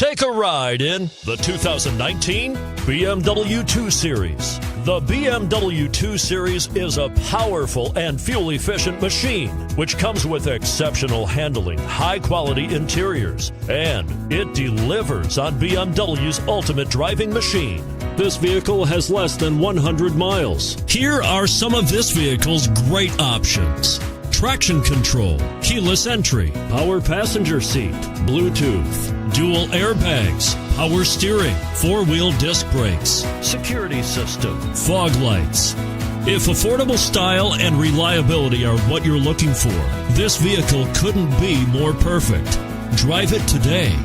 Take a ride in the 2019 BMW 2 Series. The BMW 2 Series is a powerful and fuel-efficient machine, which comes with exceptional handling, high-quality interiors, and it delivers on BMW's ultimate driving machine. This vehicle has less than 100 miles. Here are some of this vehicle's great options: traction control, keyless entry, power passenger seat, Bluetooth, dual airbags, power steering, four-wheel disc brakes, security system, fog lights. If affordable style and reliability are what you're looking for, this vehicle couldn't be more perfect. Drive it today.